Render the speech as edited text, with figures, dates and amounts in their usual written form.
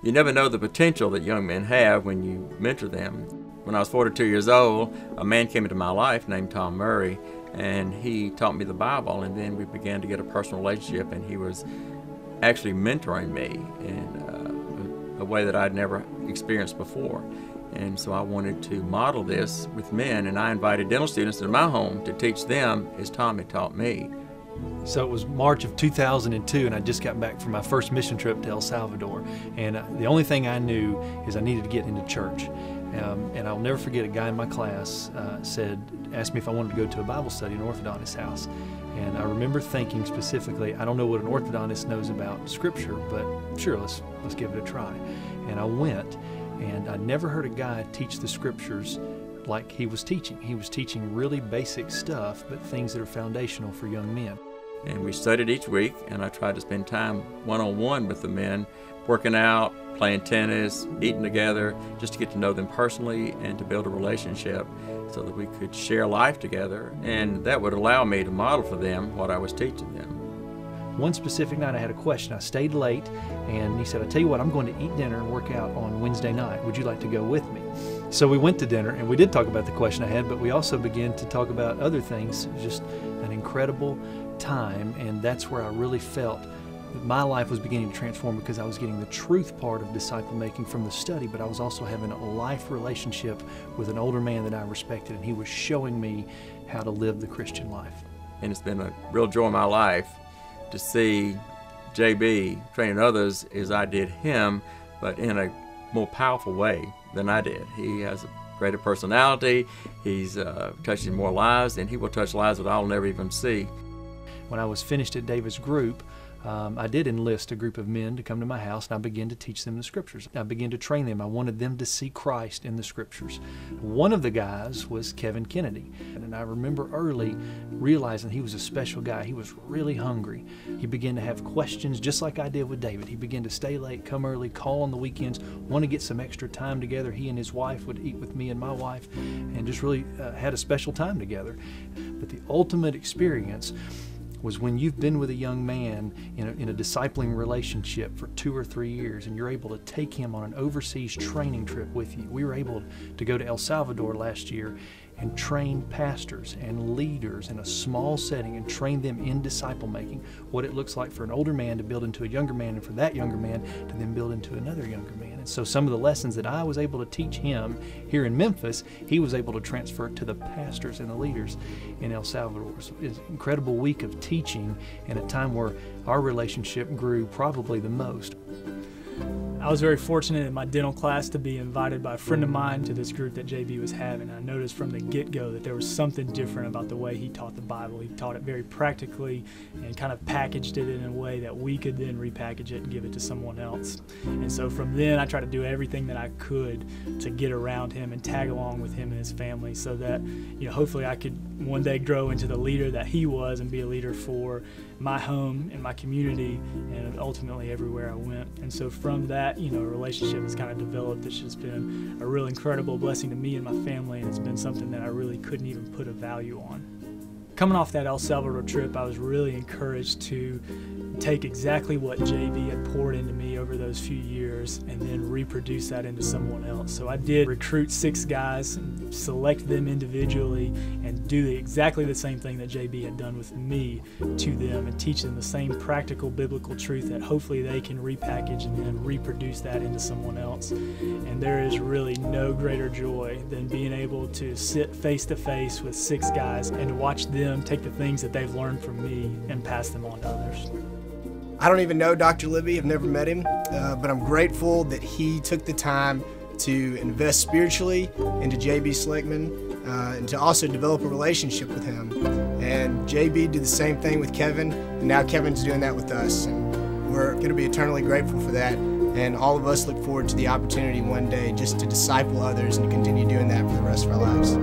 You never know the potential that young men have when you mentor them. When I was 42 years old, a man came into my life named Tom Murray, and he taught me the Bible, and then we began to get a personal relationship, and he was actually mentoring me in a way that I'd never experienced before. And so I wanted to model this with men, and I invited dental students to my home to teach them as Tom had taught me. So it was March of 2002, and I just got back from my first mission trip to El Salvador. And the only thing I knew is I needed to get into church. And I'll never forget, a guy in my class asked me if I wanted to go to a Bible study in an orthodontist's house. And I remember thinking specifically, I don't know what an orthodontist knows about Scripture, but sure, let's give it a try. And I went, and I never heard a guy teach the Scriptures like he was teaching. He was teaching really basic stuff, but things that are foundational for young men. And we studied each week, and I tried to spend time one-on-one with the men, working out, playing tennis, eating together, just to get to know them personally and to build a relationship so that we could share life together, and that would allow me to model for them what I was teaching them. One specific night I had a question. I stayed late, and he said, I tell you what, I'm going to eat dinner and work out on Wednesday night. Would you like to go with me? So we went to dinner, and we did talk about the question I had, but we also began to talk about other things. It was just an incredible time, and that's where I really felt that my life was beginning to transform, because I was getting the truth part of disciple making from the study, but I was also having a life relationship with an older man that I respected, and he was showing me how to live the Christian life. And it's been a real joy in my life to see JB training others as I did him, but in a more powerful way than I did. He has a greater personality, he's touching more lives, and he will touch lives that I'll never even see. When I was finished at David's group, I did enlist a group of men to come to my house, and I began to teach them the Scriptures. I began to train them. I wanted them to see Christ in the Scriptures. One of the guys was Kevin Kennedy, and I remember early realizing he was a special guy. He was really hungry. He began to have questions just like I did with David. He began to stay late, come early, call on the weekends, want to get some extra time together. He and his wife would eat with me and my wife, and just really had a special time together. But the ultimate experience was when you've been with a young man in a discipling relationship for 2 or 3 years, and you're able to take him on an overseas training trip with you. We were able to go to El Salvador last year and train pastors and leaders in a small setting and train them in disciple making, what it looks like for an older man to build into a younger man, and for that younger man to then build into another younger man. And so some of the lessons that I was able to teach him here in Memphis, he was able to transfer to the pastors and the leaders in El Salvador. So it's an incredible week of teaching in a time where our relationship grew probably the most. I was very fortunate in my dental class to be invited by a friend of mine to this group that JB was having. I noticed from the get-go that there was something different about the way he taught the Bible. He taught it very practically and kind of packaged it in a way that we could then repackage it and give it to someone else. And so from then I tried to do everything that I could to get around him and tag along with him and his family, so that hopefully I could one day grow into the leader that he was and be a leader for my home and my community and ultimately everywhere I went. And so from that, a relationship has kind of developed. It's just been a real incredible blessing to me and my family, and it's been something that I really couldn't even put a value on. Coming off that El Salvador trip, I was really encouraged to take exactly what JB had poured into me over those few years and then reproduce that into someone else. So I did recruit 6 guys, and select them individually, and do exactly the same thing that JB had done with me to them, and teach them the same practical biblical truth that hopefully they can repackage and then reproduce that into someone else. And there is really no greater joy than being able to sit face to face with 6 guys and to watch them take the things that they've learned from me and pass them on to others. I don't even know Dr. Libby, I've never met him, but I'm grateful that he took the time to invest spiritually into JB Slickman and to also develop a relationship with him. And JB did the same thing with Kevin, and now Kevin's doing that with us. And we're going to be eternally grateful for that. And all of us look forward to the opportunity one day just to disciple others and to continue doing that for the rest of our lives.